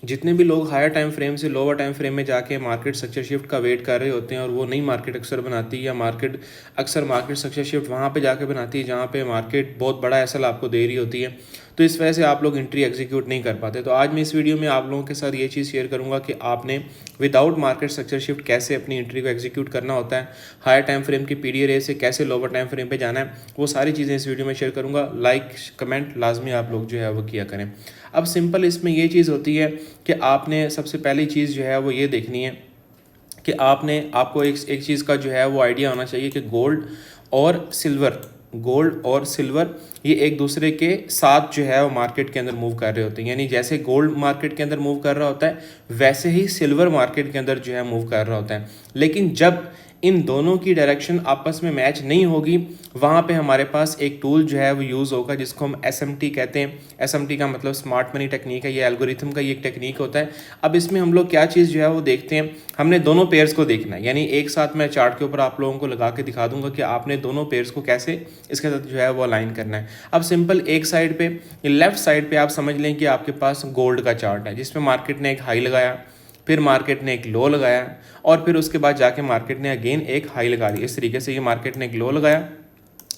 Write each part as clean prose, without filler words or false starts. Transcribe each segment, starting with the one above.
जितने भी लोग हायर टाइम फ्रेम से लोअर टाइम फ्रेम में जाके मार्केट स्ट्रक्चर शिफ्ट का वेट कर रहे होते हैं और वो नई मार्केट अक्सर बनाती है या मार्केट स्ट्रक्चर शिफ्ट वहाँ पे जाके बनाती है जहाँ पे मार्केट बहुत बड़ा एसएल आपको दे रही होती है, तो इस वजह से आप लोग एंट्री एग्जीक्यूट नहीं कर पाते। तो आज मैं इस वीडियो में आप लोगों के साथ ये चीज़ शेयर करूंगा कि आपने विदाउट मार्केट स्ट्रक्चर शिफ्ट कैसे अपनी एंट्री को एग्जीक्यूट करना होता है, हायर टाइम फ्रेम की पीडी रे से कैसे लोअर टाइम फ्रेम पे जाना है, वो सारी चीज़ें इस वीडियो में शेयर करूंगा। लाइक कमेंट लाजमी आप लोग जो है वो किया करें। अब सिंपल इसमें ये चीज़ होती है कि आपने सबसे पहली चीज़ जो है वो ये देखनी है कि आपको एक चीज़ का जो है वो आइडिया होना चाहिए कि गोल्ड और सिल्वर ये एक दूसरे के साथ जो है वो मार्केट के अंदर मूव कर रहे होते हैं। यानी जैसे गोल्ड मार्केट के अंदर मूव कर रहा होता है वैसे ही सिल्वर मार्केट के अंदर जो है मूव कर रहा होता है। लेकिन जब इन दोनों की डायरेक्शन आपस में मैच नहीं होगी, वहाँ पे हमारे पास एक टूल जो है वो यूज़ होगा जिसको हम एसएमटी कहते हैं। एसएमटी का मतलब स्मार्ट मनी टेक्निक है, ये एल्गोरिथम का ये एक टेक्निक होता है। अब इसमें हम लोग क्या चीज़ जो है वो देखते हैं, हमने दोनों पेयर्स को देखना है। यानी एक साथ मैं चार्ट के ऊपर आप लोगों को लगा के दिखा दूंगा कि आपने दोनों पेयर्स को कैसे इसके साथ जो है वो अलाइन करना है। अब सिंपल एक साइड पे, लेफ्ट साइड पे आप समझ लें कि आपके पास गोल्ड का चार्ट है जिसमें मार्केट ने एक हाई लगाया, फिर मार्केट ने एक लो लगाया और फिर उसके बाद जाके मार्केट ने अगेन एक हाई लगा दी। इस तरीके से ये मार्केट ने एक लो लगाया,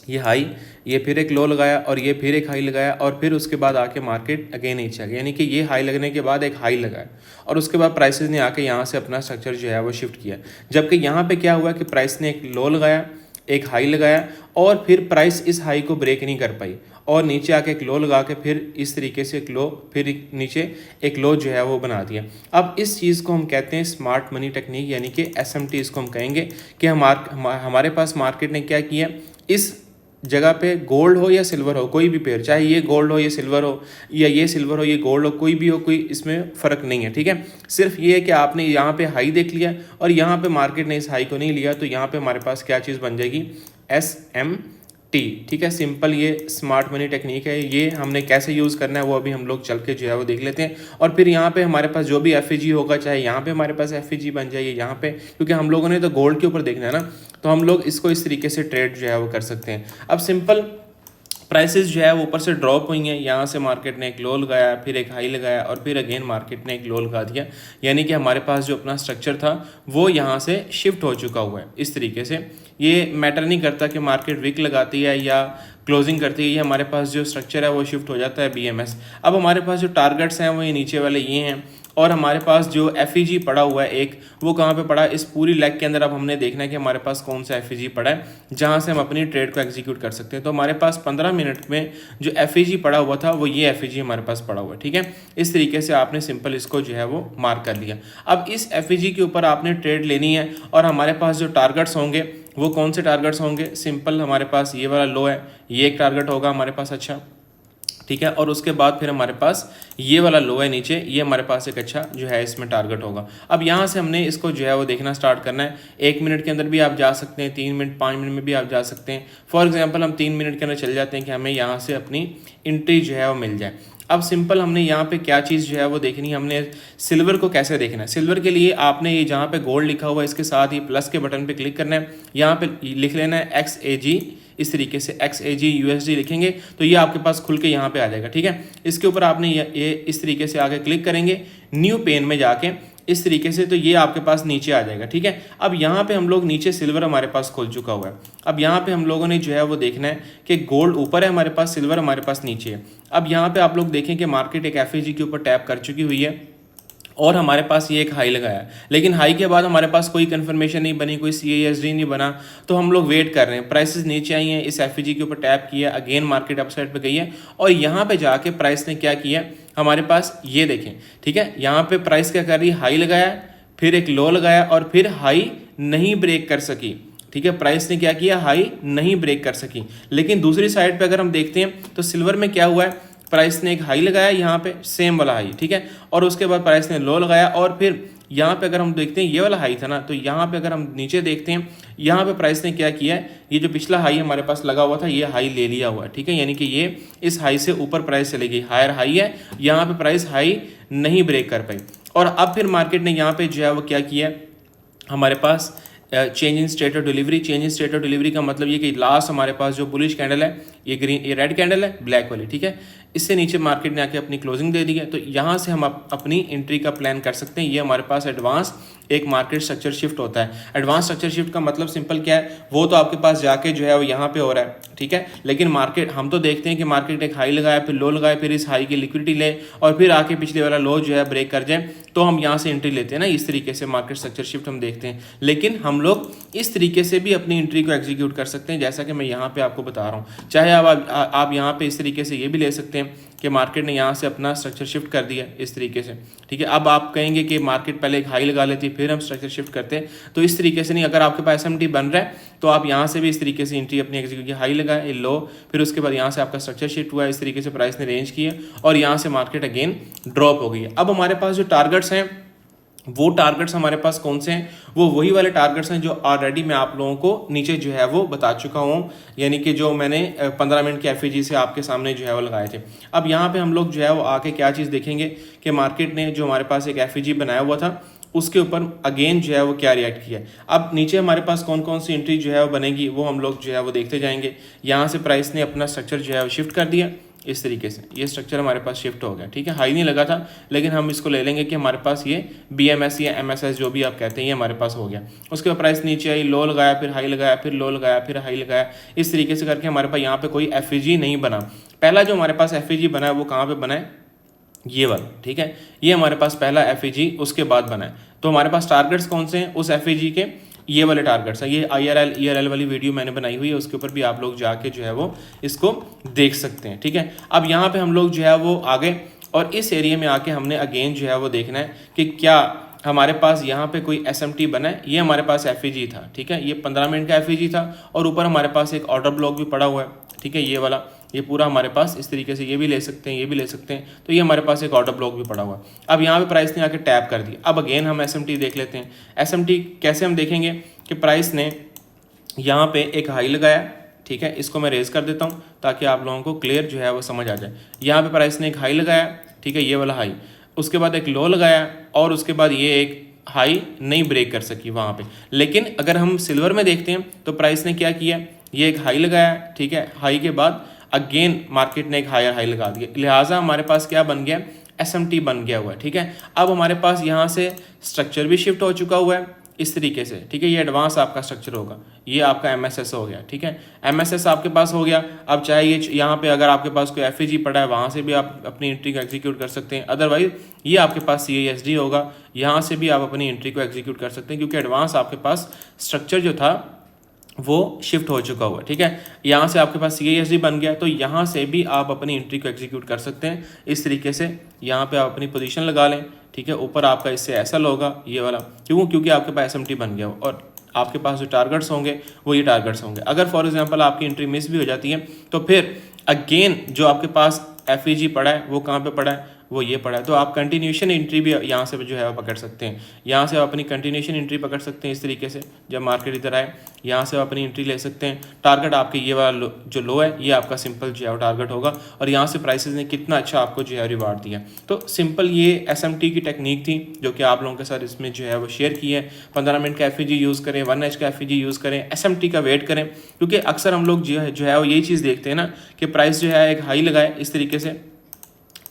ये हाई, ये फिर एक लो लगाया और ये फिर एक हाई लगाया और फिर उसके बाद आके मार्केट अगेन नीचे आ गया। यानी कि ये हाई लगने के बाद एक हाई लगाया और उसके बाद प्राइसेस ने आके यहाँ से अपना स्ट्रक्चर जो है वो शिफ्ट किया। जबकि यहाँ पे क्या हुआ कि प्राइस ने एक लो लगाया, एक हाई लगाया और फिर प्राइस इस हाई को ब्रेक नहीं कर पाई और नीचे आके एक लो लगा के फिर इस तरीके से एक लो, फिर नीचे एक लो जो है वो बना दिया। अब इस चीज़ को हम कहते हैं स्मार्ट मनी टेक्निक, यानी कि एसएमटी इसको हम कहेंगे कि हमारे पास मार्केट ने क्या किया, इस जगह पे गोल्ड हो या सिल्वर हो, कोई भी पेयर, चाहे ये गोल्ड हो ये सिल्वर हो या ये सिल्वर हो ये गोल्ड हो, कोई भी हो, कोई इसमें फ़र्क नहीं है। ठीक है, सिर्फ ये है कि आपने यहाँ पे हाई देख लिया और यहाँ पे मार्केट ने इस हाई को नहीं लिया, तो यहाँ पे हमारे पास क्या चीज़ बन जाएगी, SMT। ठीक है, सिंपल ये स्मार्ट मनी टेक्निक है। ये हमने कैसे यूज़ करना है वो अभी हम लोग चल के जो है वो देख लेते हैं। और फिर यहाँ पे हमारे पास जो भी FAG होगा, चाहे यहाँ पे हमारे पास FAG बन जाए यहाँ पे, क्योंकि हम लोगों ने तो गोल्ड के ऊपर देखना है ना, तो हम लोग इसको इस तरीके से ट्रेड जो है वो कर सकते हैं। अब सिंपल प्राइसेस जो है वो ऊपर से ड्रॉप हुई हैं, यहाँ से मार्केट ने एक लो लगाया, फिर एक हाई लगाया और फिर अगेन मार्केट ने एक लो लगा दिया। यानी कि हमारे पास जो अपना स्ट्रक्चर था वो यहाँ से शिफ्ट हो चुका हुआ है। इस तरीके से ये मैटर नहीं करता कि मार्केट विक लगाती है या क्लोजिंग करती है, ये हमारे पास जो स्ट्रक्चर है वो शिफ्ट हो जाता है BMS। अब हमारे पास जो टारगेट्स हैं वो ये नीचे वाले ये हैं और हमारे पास जो FEG पड़ा हुआ है एक, वो कहाँ पे पड़ा है, इस पूरी लेग के अंदर। अब हमने देखना है कि हमारे पास कौन सा FEG पड़ा है जहाँ से हम अपनी ट्रेड को एग्जीक्यूट कर सकते हैं। तो हमारे पास 15 मिनट में जो FEG पड़ा हुआ था वो ये FEG हमारे पास पड़ा हुआ है। ठीक है, इस तरीके से आपने सिंपल इसको जो है वो मार्क कर लिया। अब इस FEG के ऊपर आपने ट्रेड लेनी है और हमारे पास जो टारगेट्स होंगे वो कौन से टारगेट्स होंगे, सिंपल हमारे पास ये वाला लो है, ये एक टारगेट होगा हमारे पास। अच्छा ठीक है, और उसके बाद फिर हमारे पास ये वाला लो है नीचे, ये हमारे पास एक अच्छा जो है इसमें टारगेट होगा। अब यहाँ से हमने इसको जो है वो देखना स्टार्ट करना है। 1 मिनट के अंदर भी आप जा सकते हैं, 3 मिनट 5 मिनट में भी आप जा सकते हैं। फॉर एग्जांपल हम 3 मिनट के अंदर चले जाते हैं कि हमें यहाँ से अपनी एंट्री जो है वो मिल जाए। अब सिंपल हमने यहाँ पे क्या चीज़ जो है वो देखनी है, हमने सिल्वर को कैसे देखना है। सिल्वर के लिए आपने ये जहाँ पे गोल्ड लिखा हुआ है इसके साथ ही प्लस के बटन पे क्लिक करना है, यहाँ पे लिख लेना है XAG। इस तरीके से XAG USD लिखेंगे तो ये आपके पास खुल के यहाँ पे आ जाएगा। ठीक है, इसके ऊपर आपने ये इस तरीके से आगे क्लिक करेंगे न्यू पेन में जाके इस तरीके से, तो ये आपके पास नीचे आ जाएगा। ठीक है, अब यहाँ पे हम लोग नीचे सिल्वर हमारे पास खुल चुका हुआ है। अब यहाँ पे हम लोगों ने जो है वो देखना है कि गोल्ड ऊपर है हमारे पास, सिल्वर हमारे पास नीचे है। अब यहाँ पे आप लोग देखें कि मार्केट एक FAG के ऊपर टैप कर चुकी हुई है और हमारे पास ये एक हाई लगाया, लेकिन हाई के बाद हमारे पास कोई कंफर्मेशन नहीं बनी, कोई CASD नहीं बना, तो हम लोग वेट कर रहे हैं। प्राइसेस नीचे आई हैं, इस FAG के ऊपर टैप किया, अगेन मार्केट अपसाइड पे गई है और यहाँ पे जाके प्राइस ने क्या किया, हमारे पास ये देखें। ठीक है, यहाँ पे प्राइस क्या कर रही है, हाई लगाया, फिर एक लो लगाया और फिर हाई नहीं ब्रेक कर सकी। ठीक है, प्राइस ने क्या किया, हाई नहीं ब्रेक कर सकी। लेकिन दूसरी साइड पे अगर हम देखते हैं तो सिल्वर में क्या हुआ है, प्राइस ने एक हाई लगाया यहाँ पे, सेम वाला हाई। ठीक है, और उसके बाद प्राइस ने लो लगाया और फिर यहाँ पे अगर हम देखते हैं ये वाला हाई था ना, तो यहाँ पे अगर हम नीचे देखते हैं यहाँ पे प्राइस ने क्या किया है, ये जो पिछला हाई हमारे पास लगा हुआ था ये हाई ले लिया हुआ है। ठीक है, यानी कि ये इस हाई से ऊपर प्राइस चली गई, हायर हाई है, यहाँ पे प्राइस हाई नहीं ब्रेक कर पाई। और अब फिर मार्केट ने यहाँ पे जो है वो क्या किया, हमारे पास change in state of delivery. Change in state of delivery का मतलब ये कि लास्ट हमारे पास जो बुलिश कैंडल है, ये ग्रीन, ये रेड कैंडल है, ब्लैक वाली। ठीक है, इससे नीचे मार्केट ने आके अपनी क्लोजिंग दे दी है, तो यहाँ से हम अपनी एंट्री का प्लान कर सकते हैं। ये हमारे पास एडवांस एक मार्केट स्ट्रक्चर शिफ्ट होता है। एडवांस स्ट्रक्चर शिफ्ट का मतलब सिंपल क्या है, वो तो आपके पास जाके जो है वो यहाँ पे हो रहा है, ठीक है। लेकिन मार्केट हम तो देखते हैं कि मार्केट एक हाई लगाया, फिर लो लगाए, फिर इस हाई की लिक्विडिटी ले और फिर आके पिछले वाला लो जो है ब्रेक कर जाए, तो हम यहाँ से एंट्री लेते हैं ना। इस तरीके से मार्केट स्ट्रक्चर शिफ्ट हम देखते हैं। लेकिन हम लोग इस तरीके से भी अपनी एंट्री को एग्जीक्यूट कर सकते हैं, जैसा कि मैं यहाँ पे आपको बता रहा हूँ। चाहे आप यहाँ पे इस तरीके से ये भी ले सकते हैं कि मार्केट ने यहाँ से अपना स्ट्रक्चर शिफ्ट कर दिया इस तरीके से, ठीक है। अब आप कहेंगे कि मार्केट पहले एक हाई लगा लेती फिर हम स्ट्रक्चर शिफ्ट करते हैं, तो इस तरीके से नहीं। अगर आपके पास एसएमटी बन रहा है तो आप यहाँ से भी इस तरीके से एंट्री अपनी एग्जीक्यूट, हाई लगाए, लो, फिर उसके बाद यहाँ से आपका स्ट्रक्चर शिफ्ट हुआ, इस तरीके से प्राइस ने रेंज किया और यहाँ से मार्केट अगेन ड्रॉप हो गई है। अब हमारे पास जो टारगेट्स हैं, वो टारगेट्स हमारे पास कौन से हैं, वो वही वाले टारगेट्स हैं जो ऑलरेडी मैं आप लोगों को नीचे जो है वो बता चुका हूँ, यानी कि जो मैंने 15 मिनट की एफईजी से आपके सामने जो है वो लगाए थे। अब यहाँ पे हम लोग जो है वो आके क्या चीज़ देखेंगे कि मार्केट ने जो हमारे पास एक एफईजी बनाया हुआ था उसके ऊपर अगेन जो है वो क्या रिएक्ट किया है। अब नीचे हमारे पास कौन कौन सी एंट्री जो है वो बनेगी वो हम लोग जो है वो देखते जाएंगे। यहाँ से प्राइस ने अपना स्ट्रक्चर जो है वो शिफ्ट कर दिया इस तरीके से, ये स्ट्रक्चर हमारे पास शिफ्ट हो गया, ठीक है। हाई नहीं लगा था लेकिन हम इसको ले लेंगे कि हमारे पास ये BMS या MSS जो भी आप कहते हैं ये हमारे पास हो गया। उसके बाद प्राइस नीचे आई, लो लगाया, फिर हाई लगाया, फिर लो लगाया, फिर हाई लगाया, इस तरीके से करके हमारे पास यहाँ पे कोई एफईजी नहीं बना। पहला जो हमारे पास एफईजी बना है वो कहाँ पे बना है, ये वाला, ठीक है। ये हमारे पास पहला एफईजी उसके बाद बना है। तो हमारे पास टारगेट्स कौन से हैं उस एफईजी के, ये वाले टारगेट्स हैं। ये IRL ERL वाली वीडियो मैंने बनाई हुई है, उसके ऊपर भी आप लोग जाके जो है वो इसको देख सकते हैं, ठीक है। अब यहाँ पे हम लोग जो है वो आगे और इस एरिया में आके हमने अगेन जो है वो देखना है कि क्या हमारे पास यहाँ पे कोई SMT बना है। ये हमारे पास एफईजी था, ठीक है। ये 15 मिनट का एफईजी था और ऊपर हमारे पास एक ऑर्डर ब्लॉक भी पड़ा हुआ है, ठीक है। ये वाला, ये पूरा हमारे पास इस तरीके से, ये भी ले सकते हैं, ये भी ले सकते हैं, तो ये हमारे पास एक ऑर्डर ब्लॉक भी पड़ा हुआ है। अब यहाँ पे प्राइस ने आके टैप कर दिया। अब अगेन हम SMT देख लेते हैं। SMT कैसे हम देखेंगे कि प्राइस ने यहाँ पे एक हाई लगाया, ठीक है। इसको मैं रेज कर देता हूँ ताकि आप लोगों को क्लियर जो है वो समझ आ जाए। यहाँ पे प्राइस ने एक हाई लगाया, ठीक है, ये वाला हाई, उसके बाद एक लो लगाया और उसके बाद ये एक हाई नहीं ब्रेक कर सकी वहाँ पे। लेकिन अगर हम सिल्वर में देखते हैं तो प्राइस ने क्या किया, ये एक हाई लगाया, ठीक है। हाई के बाद अगेन मार्केट ने एक हायर हाई लगा दिया, लिहाजा हमारे पास क्या बन गया, SMT बन गया हुआ है, ठीक है। अब हमारे पास यहाँ से स्ट्रक्चर भी शिफ्ट हो चुका हुआ है इस तरीके से, ठीक है। ये एडवांस आपका स्ट्रक्चर होगा, ये आपका MSS हो गया, ठीक है। MSS आपके पास हो गया। अब चाहे ये यहाँ पे अगर आपके पास कोई FEG पड़ा है वहाँ से भी आप अपनी एंट्री को एग्जीक्यूट कर सकते हैं, अदरवाइज ये आपके पास CASD होगा, यहाँ से भी आप अपनी एंट्री को एग्जीक्यूट कर सकते हैं, क्योंकि एडवांस आपके पास स्ट्रक्चर जो था वो शिफ्ट हो चुका हुआ है, ठीक है। यहाँ से आपके पास CASD बन गया, तो यहाँ से भी आप अपनी एंट्री को एग्जीक्यूट कर सकते हैं इस तरीके से। यहाँ पे आप अपनी पोजीशन लगा लें, ठीक है। ऊपर आपका इससे ऐसा होगा ये वाला, क्योंकि आपके पास SMT बन गया और आपके पास जो टारगेट्स होंगे वो ये टारगेट्स होंगे। अगर फॉर एग्जांपल आपकी एंट्री मिस भी हो जाती है तो फिर अगेन जो आपके पास FEG पड़ा है वो कहाँ पे पड़ा है, वो ये पड़ा है। तो आप कंटिन्यूशन एंट्री भी यहाँ से जो है पकड़ सकते हैं। यहाँ से आप अपनी कंटिन्यूशन एंट्री पकड़ सकते हैं इस तरीके से। जब मार्केट इधर आए यहाँ से आप अपनी एंट्री ले सकते हैं। टारगेट आपके ये वाला जो लो है ये आपका सिंपल जो है टारगेट होगा और यहाँ से प्राइसेस ने कितना अच्छा आपको जो है रिवार्ड दिया। तो सिंपल ये SMT की टेक्निक थी जो कि आप लोगों के साथ इसमें जो है वो शेयर की है। 15 मिनट का FEG यूज़ करें, 1H का FEG यूज़ करें, SMT का वेट करें, क्योंकि अक्सर हम लोग जो है वो यही चीज़ देखते हैं ना कि प्राइस जो है एक हाई लगाए इस तरीके से,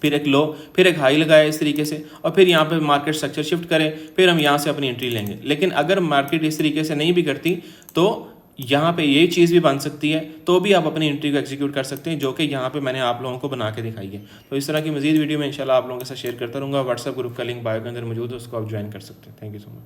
फिर एक लो, फिर एक हाई लगाया इस तरीके से और फिर यहाँ पे मार्केट स्ट्रक्चर शिफ्ट करें, फिर हम यहाँ से अपनी एंट्री लेंगे। लेकिन अगर मार्केट इस तरीके से नहीं भी करती तो यहाँ पे ये चीज़ भी बन सकती है, तो भी आप अपनी एंट्री को एग्जीक्यूट कर सकते हैं, जो कि यहाँ पे मैंने आप लोगों को बना के दिखाई है। तो इस तरह की मजीद वीडियो में इंशाल्लाह आप लोगों के साथ शेयर करता रहूँगा। व्हाट्सएप ग्रुप का लिंक बायो के अंदर मौजूद है, उसको आप ज्वाइन कर सकते हैं। Thank you so much.